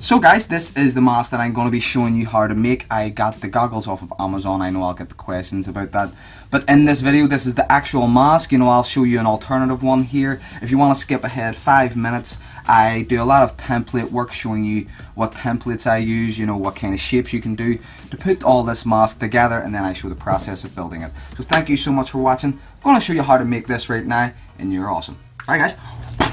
So guys, this is the mask that I'm going to be showing you how to make. I got the goggles off of Amazon. I know I'll get the questions about that. But in this video, this is the actual mask. You know, I'll show you an alternative one here. If you want to skip ahead 5 minutes, I do a lot of template work showing you what templates I use, you know, what kind of shapes you can do to put all this mask together, and then I show the process of building it. So thank you so much for watching. I'm going to show you how to make this right now, and you're awesome. Alright guys.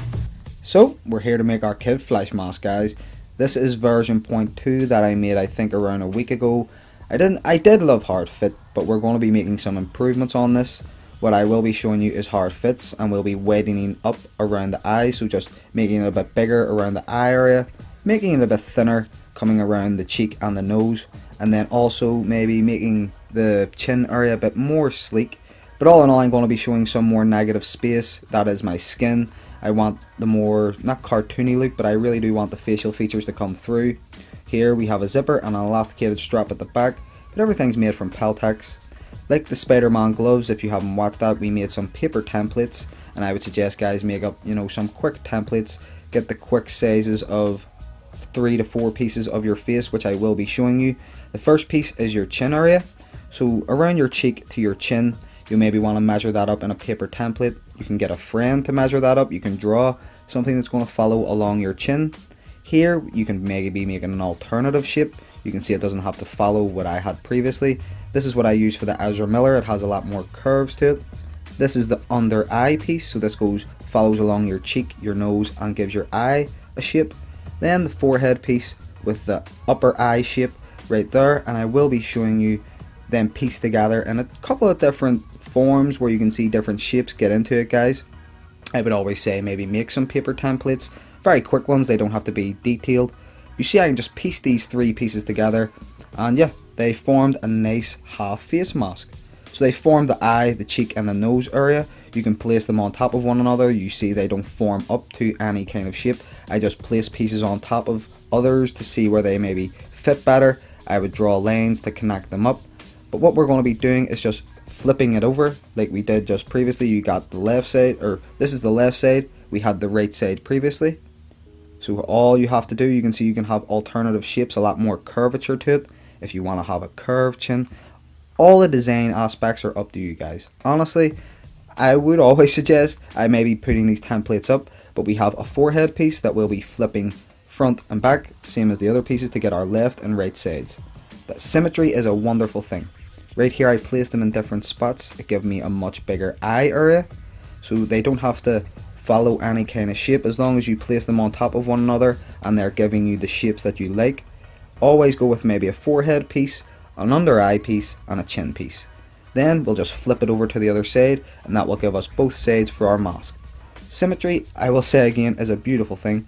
So, we're here to make our kid flash mask, guys. This is version 0.2 that I made, I think, around a week ago. I did love how it fit, but we're going to be making some improvements on this. What I will be showing you is how it fits, and we'll be widening up around the eye, so just making it a bit bigger around the eye area, making it a bit thinner coming around the cheek and the nose, and then also maybe making the chin area a bit more sleek. But all in all, I'm going to be showing some more negative space, that is my skin. I want the more, not cartoony look, but I really do want the facial features to come through. Here we have a zipper and an elasticated strap at the back, but everything's made from Peltex. Like the Spider-Man gloves, if you haven't watched that, we made some paper templates, and I would suggest guys make up, you know, some quick templates. Get the quick sizes of 3 to 4 pieces of your face, which I will be showing you. The first piece is your chin area, so around your cheek to your chin. You maybe want to measure that up in a paper template. You can get a friend to measure that up. You can draw something that's going to follow along your chin. Here you can maybe make an alternative shape. You can see it doesn't have to follow what I had previously. This is what I use for the Ezra Miller. It has a lot more curves to it. This is the under eye piece, so this follows along your cheek, your nose, and gives your eye a shape. Then the forehead piece with the upper eye shape right there, and I will be showing you them pieced together in a couple of different forms where you can see different shapes. Get into it, guys. I would always say maybe make some paper templates, very quick ones, they don't have to be detailed. You see I can just piece these 3 pieces together, and yeah, they formed a nice half face mask. So they form the eye, the cheek and the nose area. You can place them on top of one another. You see they don't form up to any kind of shape. I just place pieces on top of others to see where they maybe fit better. I would draw lines to connect them up. But what we're going to be doing is just flipping it over like we did just previously. You got the left side, or this is the left side, we had the right side previously. So all you have to do, you can see you can have alternative shapes, a lot more curvature to it if you want to have a curved chin. All the design aspects are up to you guys. Honestly, I would always suggest I may be putting these templates up, but we have a forehead piece that will be flipping front and back, same as the other pieces, to get our left and right sides. That symmetry is a wonderful thing. Right here I placed them in different spots. It gave me a much bigger eye area, so they don't have to follow any kind of shape as long as you place them on top of one another and they're giving you the shapes that you like. Always go with maybe a forehead piece, an under eye piece and a chin piece. Then we'll just flip it over to the other side, and that will give us both sides for our mask. Symmetry, I will say again, is a beautiful thing.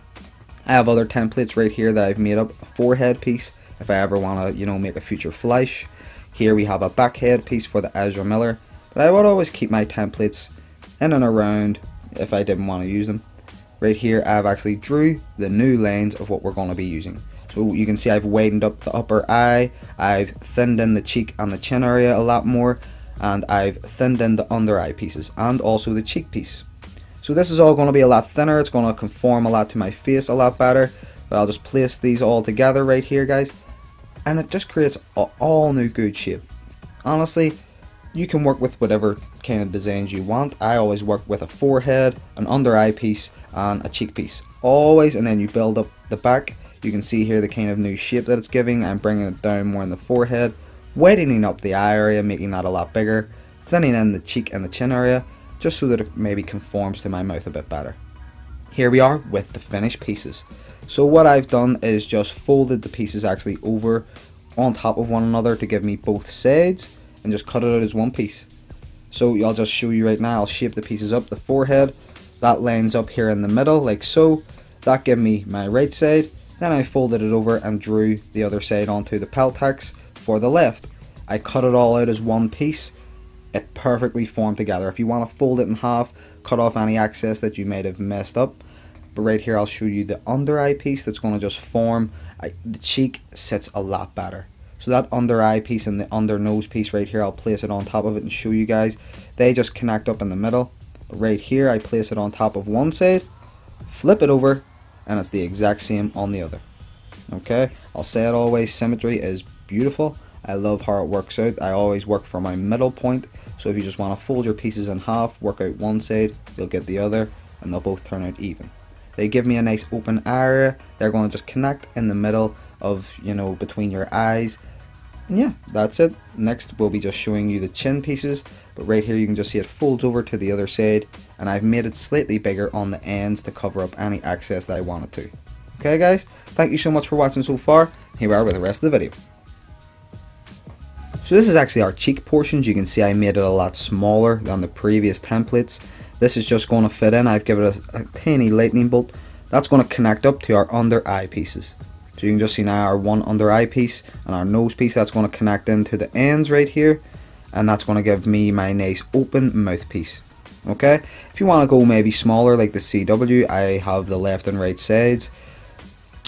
I have other templates right here that I've made up. A forehead piece if I ever want to, you know, make a future flash. Here we have a back head piece for the Ezra Miller, but I would always keep my templates in and around if I didn't want to use them. Right here I've actually drew the new lines of what we're going to be using. So you can see I've widened up the upper eye, I've thinned in the cheek and the chin area a lot more, and I've thinned in the under eye pieces and also the cheek piece. So this is all going to be a lot thinner, it's going to conform a lot to my face a lot better, but I'll just place these all together right here, guys. And it just creates an all new good shape. Honestly, you can work with whatever kind of designs you want. I always work with a forehead, an under eye piece and a cheek piece. Always, and then you build up the back. You can see here the kind of new shape that it's giving. I'm bringing it down more in the forehead, widening up the eye area, making that a lot bigger, thinning in the cheek and the chin area, just so that it maybe conforms to my mouth a bit better. Here we are with the finished pieces. So what I've done is just folded the pieces actually over on top of one another to give me both sides, and just cut it out as one piece. So I'll just show you right now. I'll shape the pieces up. The forehead, that lines up here in the middle like so. That gave me my right side. Then I folded it over and drew the other side onto the Peltex for the left. I cut it all out as one piece. It perfectly formed together. If you want to fold it in half, cut off any excess that you might have messed up. But right here I'll show you the under eye piece that's going to just form. The cheek sits a lot better. So that under eye piece and the under nose piece right here, I'll place it on top of it and show you guys. They just connect up in the middle. But right here I place it on top of one side, flip it over, and it's the exact same on the other. Okay, I'll say it always, symmetry is beautiful. I love how it works out. I always work for my middle point, so if you just want to fold your pieces in half, work out one side, you'll get the other, and they'll both turn out even. They give me a nice open area. They're going to just connect in the middle of, you know, between your eyes. And yeah, that's it. Next we'll be just showing you the chin pieces, but right here you can just see it folds over to the other side, and I've made it slightly bigger on the ends to cover up any excess that I wanted to. Okay guys, thank you so much for watching so far. Here we are with the rest of the video. So this is actually our cheek portions. You can see I made it a lot smaller than the previous templates. This is just going to fit in. I've given it a tiny lightning bolt. That's going to connect up to our under eye pieces. So you can just see now our one under eye piece and our nose piece. That's going to connect into the ends right here. And that's going to give me my nice open mouth piece. Okay, if you want to go maybe smaller like the CW, I have the left and right sides.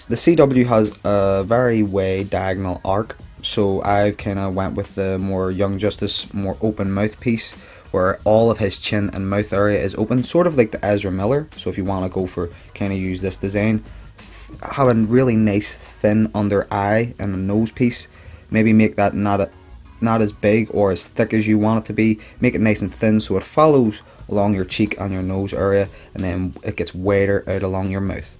The CW has a very way diagonal arc, so I've kind of went with the more Young Justice, more open mouth piece, where all of his chin and mouth area is open, sort of like the Ezra Miller. So if you want to go for kind of use this design, have a really nice thin under eye and a nose piece, maybe make that not as big or as thick as you want it to be, make it nice and thin so it follows along your cheek and your nose area, and then it gets wider out along your mouth.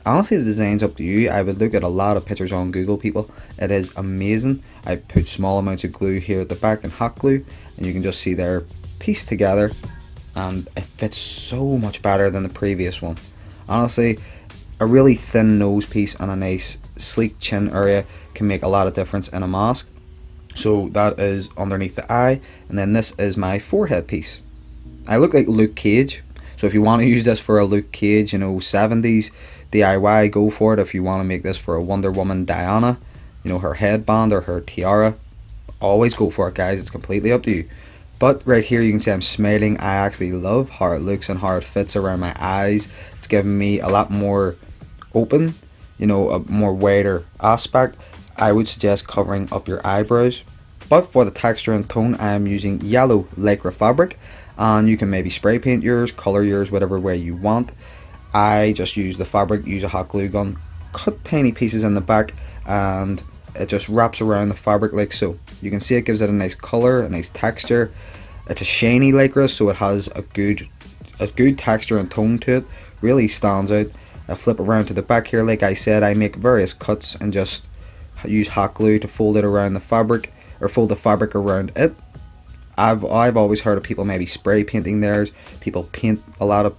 Honestly, the design's up to you. I would look at a lot of pictures on Google, people. It is amazing. I put small amounts of glue here at the back and hot glue, and you can just see they're pieced together, and it fits so much better than the previous one. Honestly, a really thin nose piece and a nice sleek chin area can make a lot of difference in a mask. So that is underneath the eye, and then this is my forehead piece. I look like Luke Cage, so if you want to use this for a Luke Cage, you know, 70s D.I.Y, go for it. If you want to make this for a Wonder Woman Diana, you know, her headband or her tiara, always go for it guys, it's completely up to you. But right here you can see I'm smiling. I actually love how it looks and how it fits around my eyes. It's giving me a lot more open, you know, a more wider aspect. I would suggest covering up your eyebrows. But for the texture and tone, I am using yellow lycra fabric, and you can maybe spray paint yours, color yours, whatever way you want. I just use the fabric, use a hot glue gun, cut tiny pieces in the back, and it just wraps around the fabric like so. You can see it gives it a nice color, a nice texture. It's a shiny lycra, so it has a good texture and tone to it. Really stands out. I flip around to the back here. Like I said, I make various cuts and just use hot glue to fold it around the fabric, or fold the fabric around it. I've always heard of people maybe spray painting theirs. People paint a lot of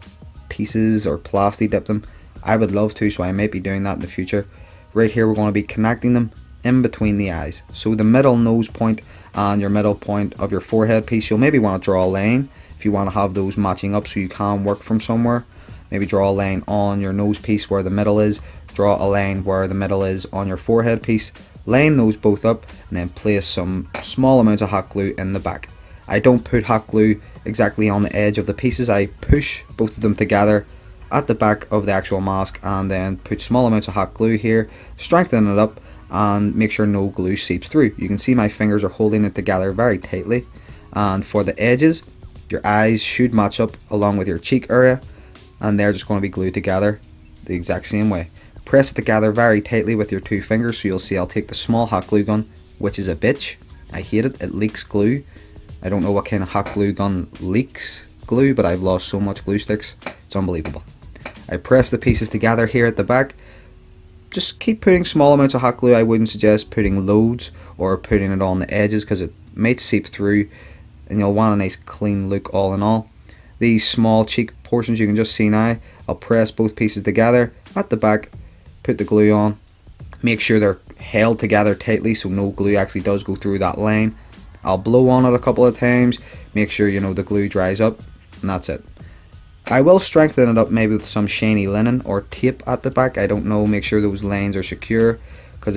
pieces or plastic dip them. I would love to, so I might be doing that in the future. Right here we're going to be connecting them in between the eyes. So the middle nose point and your middle point of your forehead piece, you'll maybe want to draw a line if you want to have those matching up so you can work from somewhere. Maybe draw a line on your nose piece where the middle is, draw a line where the middle is on your forehead piece, line those both up, and then place some small amounts of hot glue in the back. I don't put hot glue exactly on the edge of the pieces. I push both of them together at the back of the actual mask, and then put small amounts of hot glue here, strengthen it up, and make sure no glue seeps through. You can see my fingers are holding it together very tightly. And for the edges, your eyes should match up along with your cheek area, and they're just going to be glued together the exact same way. Press it together very tightly with your two fingers. So you'll see I'll take the small hot glue gun, which is a bitch. I hate it, it leaks glue. I don't know what kind of hot glue gun leaks glue, but I've lost so much glue sticks, it's unbelievable. I press the pieces together here at the back. Just keep putting small amounts of hot glue. I wouldn't suggest putting loads or putting it on the edges because it might seep through and you'll want a nice clean look all in all. These small cheek portions you can just see now, I'll press both pieces together at the back, put the glue on, make sure they're held together tightly so no glue actually does go through that line. I'll blow on it a couple of times, make sure you know the glue dries up, and that's it. I will strengthen it up maybe with some shiny linen or tape at the back. I don't know, make sure those lines are secure, because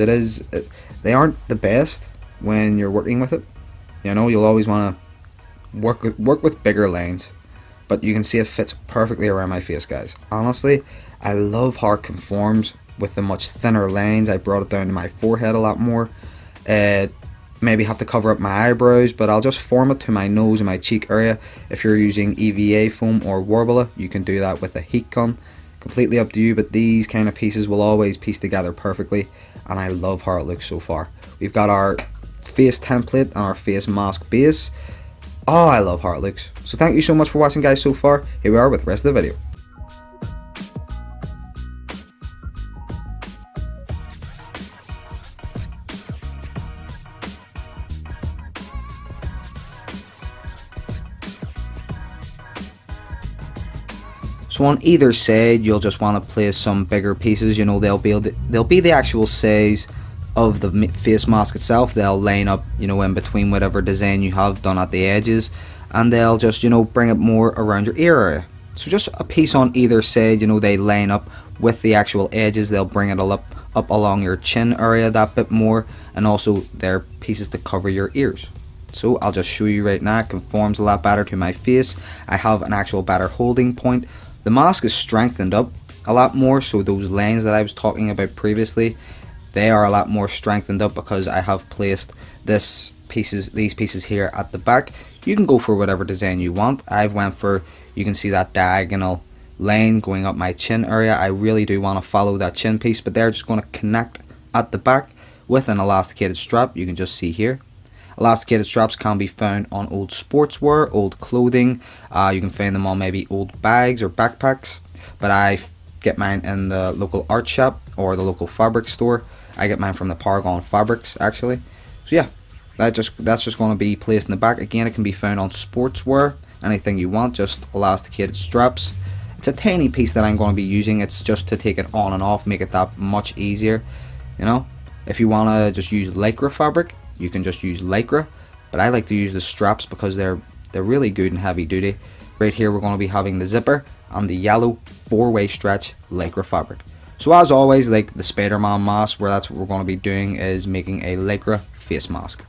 they aren't the best when you're working with it. You know, you'll always want to work with bigger lines, but you can see it fits perfectly around my face, guys. Honestly, I love how it conforms with the much thinner lines. I brought it down to my forehead a lot more. Maybe have to cover up my eyebrows, but I'll just form it to my nose and my cheek area. If you're using EVA foam or Worbula, you can do that with a heat gun, completely up to you, but these kind of pieces will always piece together perfectly, and I love how it looks so far. We've got our face template and our face mask base. Oh, I love how it looks. So thank you so much for watching, guys, so far. Here we are with the rest of the video. So on either side, you'll just want to place some bigger pieces. You know, they'll be the actual size of the face mask itself. They'll line up, you know, in between whatever design you have done at the edges, and they'll just, you know, bring it more around your ear area. So just a piece on either side, you know, they line up with the actual edges. They'll bring it all up along your chin area that bit more, and also they're pieces to cover your ears. So I'll just show you right now. It conforms a lot better to my face. I have an actual better holding point. The mask is strengthened up a lot more, so those lines that I was talking about previously, they are a lot more strengthened up because I have placed these pieces here at the back. You can go for whatever design you want. I've went for, you can see that diagonal line going up my chin area. I really do want to follow that chin piece, but they're just going to connect at the back with an elasticated strap. You can just see here. Elasticated straps can be found on old sportswear, old clothing. You can find them on maybe old bags or backpacks. But I get mine in the local art shop or the local fabric store. I get mine from the Paragon Fabrics, actually. So yeah, that's just going to be placed in the back. Again, it can be found on sportswear, anything you want, just elasticated straps. It's a tiny piece that I'm going to be using. It's just to take it on and off, make it that much easier. You know, if you want to just use Lycra fabric, you can just use Lycra, but I like to use the straps because they're really good and heavy duty. Right here we're going to be having the zipper and the yellow 4-way stretch Lycra fabric. So as always, like the Spider-Man mask, where that's what we're going to be doing, is making a Lycra face mask.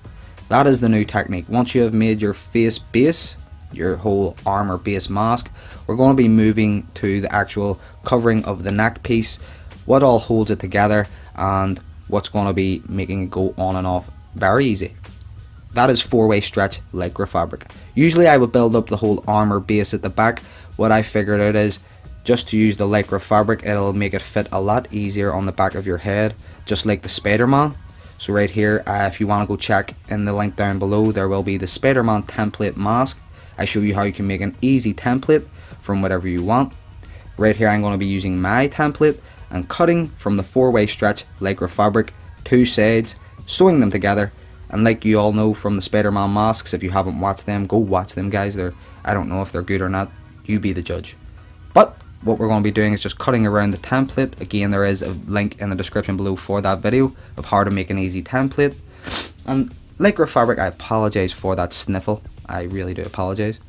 That is the new technique. Once you have made your face base, your whole armor base mask, we're going to be moving to the actual covering of the neck piece, what all holds it together, and what's going to be making it go on and off very easy. That is 4-way stretch Lycra fabric. Usually I would build up the whole armor base at the back. What I figured out is just to use the Lycra fabric, it'll make it fit a lot easier on the back of your head, just like the Spider-Man. So right here, if you want to go check in the link down below, there will be the Spider-Man template mask. I show you how you can make an easy template from whatever you want. Right here I'm going to be using my template and cutting from the 4-way stretch Lycra fabric, 2 sides, sewing them together. And like you all know from the Spider-Man masks, if you haven't watched them, go watch them, guys. I don't know if they're good or not, you be the judge. But what we're going to be doing is just cutting around the template. Again, there is a link in the description below for that video of how to make an easy template. And Lycra fabric, I apologize for that sniffle, I really do apologize.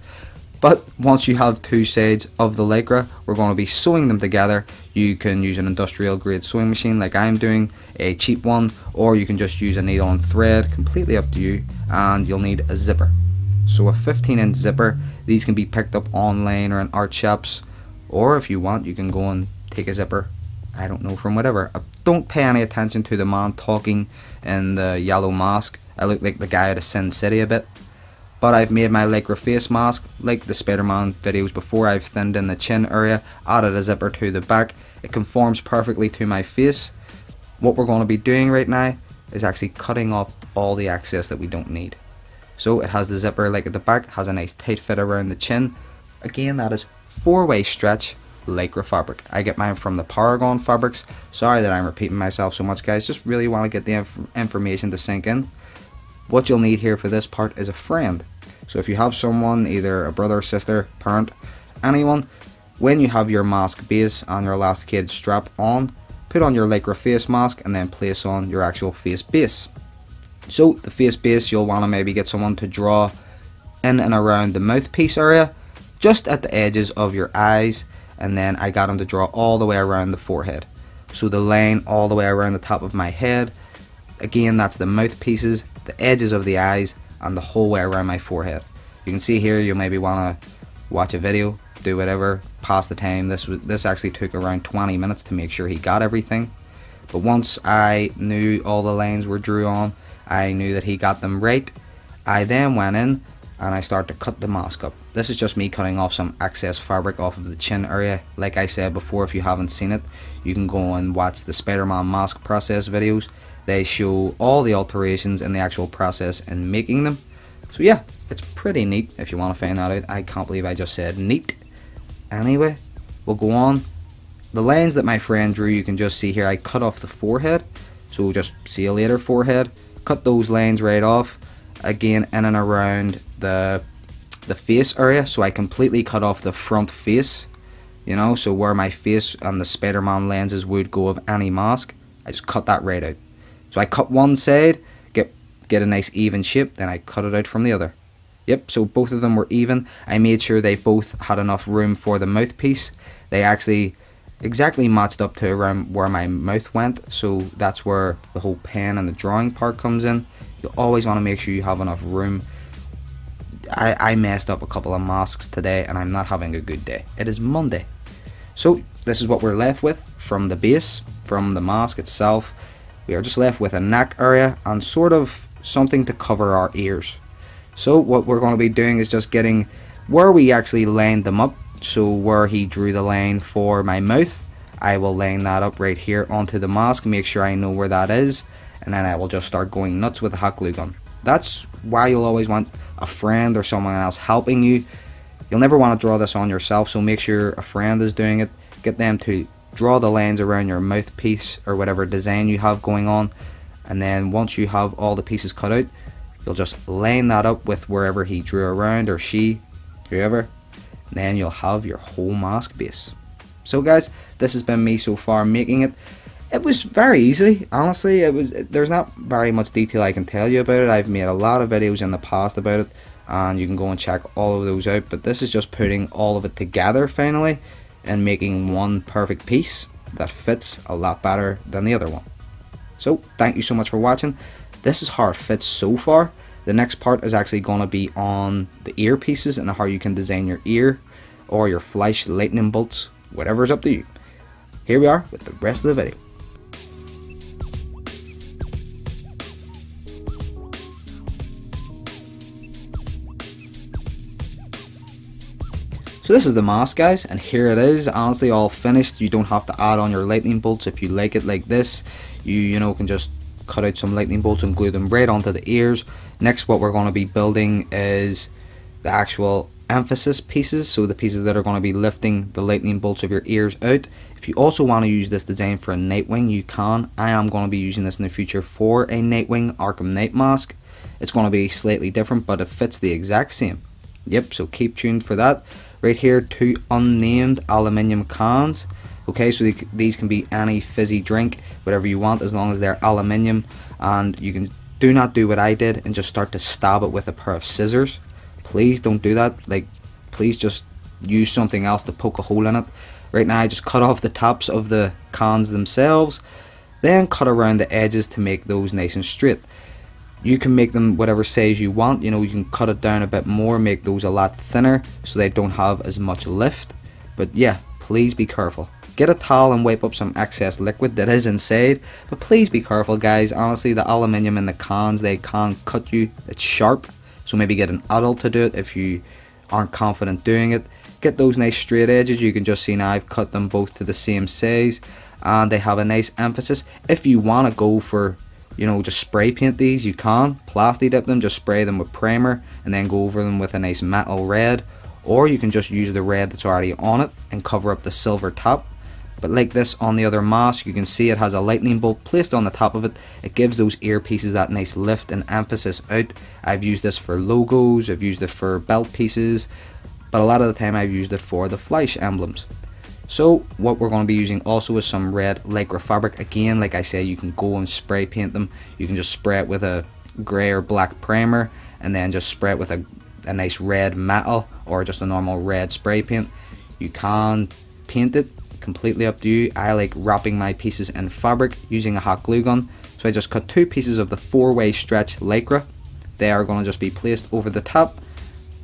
But once you have 2 sides of the Lycra, we're going to be sewing them together. You can use an industrial grade sewing machine like I'm doing, a cheap one, or you can just use a needle and thread, completely up to you. And you'll need a zipper. So a 15-inch zipper, these can be picked up online or in art shops, or if you want you can go and take a zipper, I don't know, from whatever. Don't pay any attention to the man talking in the yellow mask. I look like the guy out of Sin City a bit. But I've made my Lycra face mask like the Spider-Man videos before. I've thinned in the chin area, added a zipper to the back. It conforms perfectly to my face. What we're going to be doing right now is actually cutting off all the excess that we don't need. So it has the zipper like at the back, has a nice tight fit around the chin. Again, that is 4-way stretch Lycra fabric. I get mine from the Paragon Fabrics. Sorry that I'm repeating myself so much, guys. Just really want to get the information to sink in. What you'll need here for this part is a friend. So if you have someone, either a brother, sister, parent, anyone, when you have your mask base and your elasticated strap on, put on your Lycra face mask and then place on your actual face base. So the face base, you'll want to maybe get someone to draw in and around the mouthpiece area, just at the edges of your eyes, and then I got him to draw all the way around the forehead. So the line all the way around the top of my head, again that's the mouthpieces, the edges of the eyes, and the whole way around my forehead. You can see here, you maybe want to watch a video, do whatever, pass the time. This actually took around 20 minutes to make sure he got everything. But once I knew all the lines were drew on, I knew that he got them right. I then went in and I start to cut the mask up. This is just me cutting off some excess fabric off of the chin area. Like I said before, if you haven't seen it, you can go and watch the Spider-Man mask process videos. They show all the alterations in the actual process in making them. So yeah, it's pretty neat if you want to find that out. I can't believe I just said neat. Anyway, we'll go on. The lines that my friend drew, you can just see here, I cut off the forehead. So just see you later forehead. Cut those lines right off. Again, in and around the face area. So I completely cut off the front face. You know, so where my face and the Spider-Man lenses would go of any mask, I just cut that right out. So I cut one side, get a nice even shape, then I cut it out from the other. Yep, so both of them were even. I made sure they both had enough room for the mouthpiece. They actually exactly matched up to around where my mouth went, so that's where the whole pen and the drawing part comes in. You always want to make sure you have enough room. I messed up a couple of masks today and I'm not having a good day. It is Monday. So this is what we're left with from the base, from the mask itself. We are just left with a neck area and sort of something to cover our ears. So what we're going to be doing is just getting where we actually lined them up. So where he drew the line for my mouth, I will line that up right here onto the mask, make sure I know where that is, and then I will just start going nuts with a hot glue gun. That's why you'll always want a friend or someone else helping you. You'll never want to draw this on yourself, so make sure a friend is doing it. Get them to draw the lines around your mouthpiece or whatever design you have going on, and then once you have all the pieces cut out, you'll just line that up with wherever he drew around, or she, whoever, and then you'll have your whole mask base. So guys, this has been me so far making it. It was very easy, honestly. There's not very much detail I can tell you about it. I've made a lot of videos in the past about it, and you can go and check all of those out, but this is just putting all of it together finally and making one perfect piece that fits a lot better than the other one. So thank you so much for watching. This is how it fits so far. The next part is actually going to be on the earpieces and how you can design your ear or your flash lightning bolts, whatever is up to you. Here we are with the rest of the video. So this is the mask, guys, and here it is. Honestly, all finished. You don't have to add on your lightning bolts if you like it like this. You know, can just cut out some lightning bolts and glue them right onto the ears. Next, what we're going to be building is the actual emphasis pieces, so the pieces that are going to be lifting the lightning bolts of your ears out. If you also want to use this design for a Nightwing, you can. I am going to be using this in the future for a Nightwing Arkham Knight mask. It's going to be slightly different, but it fits the exact same. Yep, so keep tuned for that. Right here, 2 unnamed aluminium cans. Okay, so these can be any fizzy drink, whatever you want, as long as they're aluminium. And you can do not do what I did and just start to stab it with a pair of scissors. Please don't do that. Like, please just use something else to poke a hole in it. Right now, I just cut off the tops of the cans themselves, then cut around the edges to make those nice and straight. You can make them whatever size you want. You know, you can cut it down a bit more, make those a lot thinner so they don't have as much lift. But yeah, please be careful. Get a towel and wipe up some excess liquid that is inside, but please be careful, guys. Honestly, the aluminium in the cans, they can cut you. It's sharp, so maybe get an adult to do it if you aren't confident doing it. Get those nice straight edges. You can just see now I've cut them both to the same size, and they have a nice emphasis. If you want to go for, you know, just spray paint these, you can. Plasti dip them, just spray them with primer and then go over them with a nice metal red, or you can just use the red that's already on it and cover up the silver top. But like this on the other mask, you can see it has a lightning bolt placed on the top of it. It gives those earpieces that nice lift and emphasis out. I've used this for logos, I've used it for belt pieces, but a lot of the time I've used it for the flash emblems. So what we're going to be using also is some red lycra fabric. Again, like I said, you can go and spray paint them. You can just spray it with a grey or black primer and then just spray it with a nice red metal or just a normal red spray paint. You can paint it, completely up to you. I like wrapping my pieces in fabric using a hot glue gun. So I just cut 2 pieces of the 4-way stretch lycra. They are going to just be placed over the top,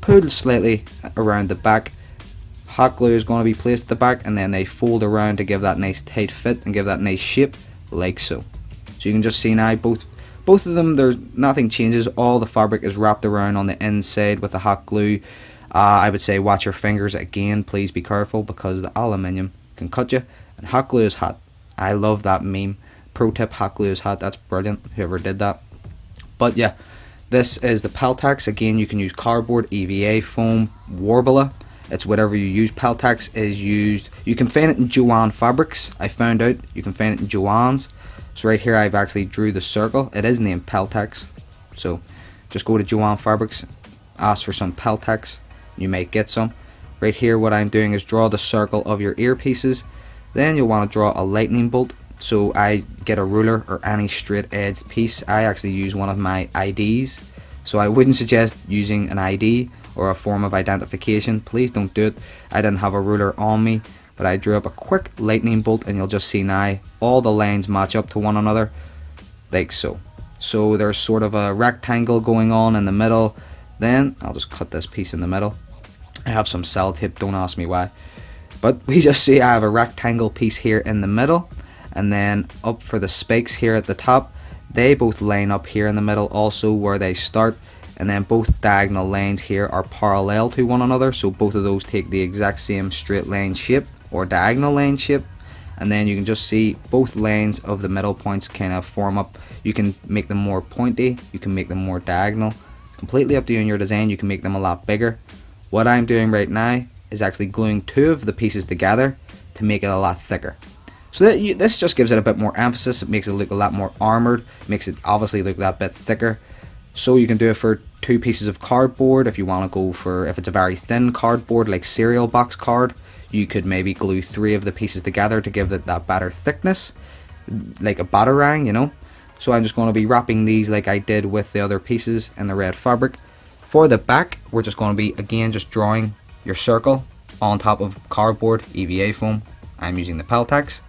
pulled slightly around the back. Hot glue is going to be placed at the back, and then they fold around to give that nice tight fit and give that nice shape, like so. So you can just see now both Both of them, there's nothing changes. All the fabric is wrapped around on the inside with the hot glue. I would say watch your fingers again, please be careful, because the aluminium can cut you, and hot glue is hot. I love that meme. Pro tip, hot glue is hot. That's brilliant, whoever did that. But yeah, this is the Peltex. Again, you can use cardboard, EVA foam, Warbler. It's whatever you use. Peltex is used. You can find it in Jo-Ann fabrics. I found out you can find it in Jo-Ann's. So right here I've actually drew the circle. It is named Peltex. So just go to Jo-Ann fabrics, ask for some Peltex. You may get some. Right here what I'm doing is draw the circle of your earpieces. Then you'll want to draw a lightning bolt. So I get a ruler or any straight edged piece. I actually use one of my IDs. So I wouldn't suggest using an ID or a form of identification. Please don't do it. I didn't have a ruler on me, but I drew up a quick lightning bolt, and you'll just see now all the lines match up to one another like so. So there's sort of a rectangle going on in the middle. Then I'll just cut this piece in the middle. I have some sellotape, don't ask me why. But we just see I have a rectangle piece here in the middle, and then up for the spikes here at the top, they both line up here in the middle also where they start, and then both diagonal lines here are parallel to one another, so both of those take the exact same straight line shape or diagonal line shape. And then you can just see both lines of the middle points kind of form up. You can make them more pointy, you can make them more diagonal. It's completely up to you in your design. You can make them a lot bigger. What I'm doing right now is actually gluing two of the pieces together to make it a lot thicker. So this just gives it a bit more emphasis. It makes it look a lot more armored. Makes it obviously look that bit thicker. So you can do it for two pieces of cardboard. If you want to go for, if it's a very thin cardboard like cereal box card, you could maybe glue three of the pieces together to give it that better thickness, like a batarang, you know. So I'm just going to be wrapping these like I did with the other pieces in the red fabric. For the back, we're just going to be again just drawing your circle on top of cardboard, EVA foam. I'm using the Peltex,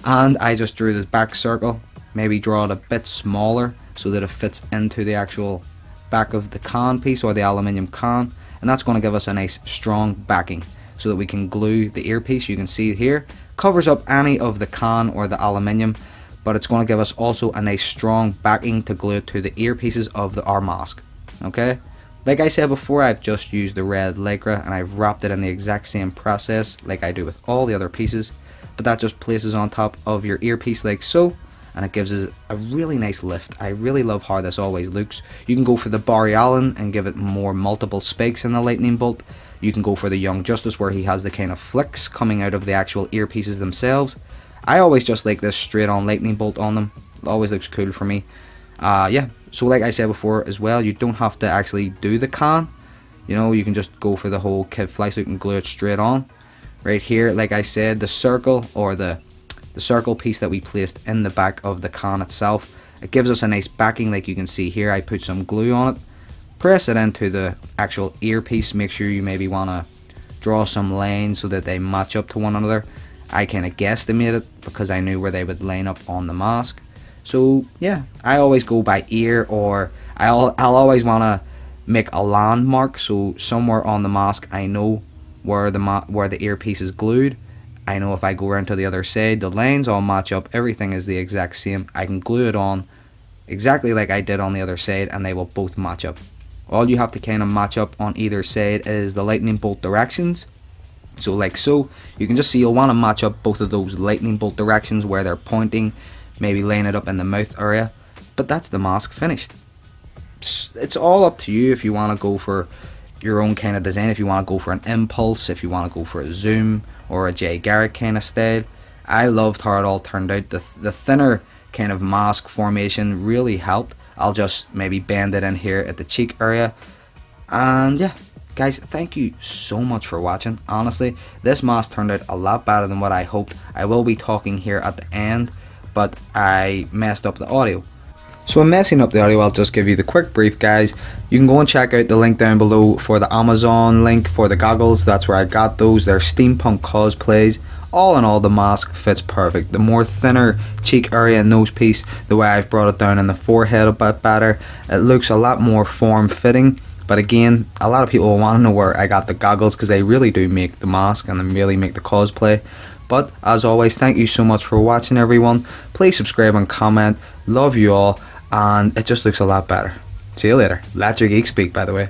and I just drew the back circle. Maybe draw it a bit smaller so that it fits into the actual back of the can piece or the aluminium can, and that's going to give us a nice strong backing so that we can glue the earpiece. You can see here covers up any of the can or the aluminium, but it's going to give us also a nice strong backing to glue it to the earpieces of our mask. Okay, like I said before, I've just used the red lycra and I've wrapped it in the exact same process like I do with all the other pieces, but that just places on top of your earpiece like so, and it gives it a really nice lift. I really love how this always looks. You can go for the Barry Allen and give it more multiple spikes in the lightning bolt. You can go for the Young Justice where he has the kind of flicks coming out of the actual earpieces themselves. I always just like this straight on lightning bolt on them. It always looks cool for me. Yeah, so like I said before as well, you don't have to actually do the can. You know, you can just go for the whole kit fly so you can glue it straight on. Right here, like I said, the circle or the circle piece that we placed in the back of the can itself, it gives us a nice backing. Like you can see here, I put some glue on it. Press it into the actual earpiece. Make sure you maybe want to draw some lines so that they match up to one another. I kind of guesstimated it because I knew where they would line up on the mask. So yeah, I always go by ear, or I'll always want to make a landmark, so somewhere on the mask I know where the earpiece is glued. I know if I go around to the other side, the lines all match up, everything is the exact same. I can glue it on exactly like I did on the other side and they will both match up. All you have to kind of match up on either side is the lightning bolt directions. So like so, you can just see you'll want to match up both of those lightning bolt directions where they're pointing, maybe laying it up in the mouth area. But that's the mask finished. It's all up to you if you want to go for your own kind of design, if you want to go for an impulse, if you want to go for a zoom or a Jay Garrick kind of style. I loved how it all turned out. The thinner kind of mask formation really helped. I'll just maybe bend it in here at the cheek area. And yeah, guys, thank you so much for watching. Honestly, this mask turned out a lot better than what I hoped. I will be talking here at the end, but I messed up the audio. So I'm messing up the audio. I'll just give you the quick brief, guys. You can go and check out the link down below for the Amazon link for the goggles. That's where I got those. They're steampunk cosplays. All in all, the mask fits perfect. The more thinner cheek area and nose piece, the way I've brought it down in the forehead a bit better, it looks a lot more form-fitting. But again, a lot of people want to know where I got the goggles because they really do make the mask and they really make the cosplay. But as always, thank you so much for watching, everyone. Please subscribe and comment. Love you all. and it just looks a lot better. See you later. Let your geek speak, by the way.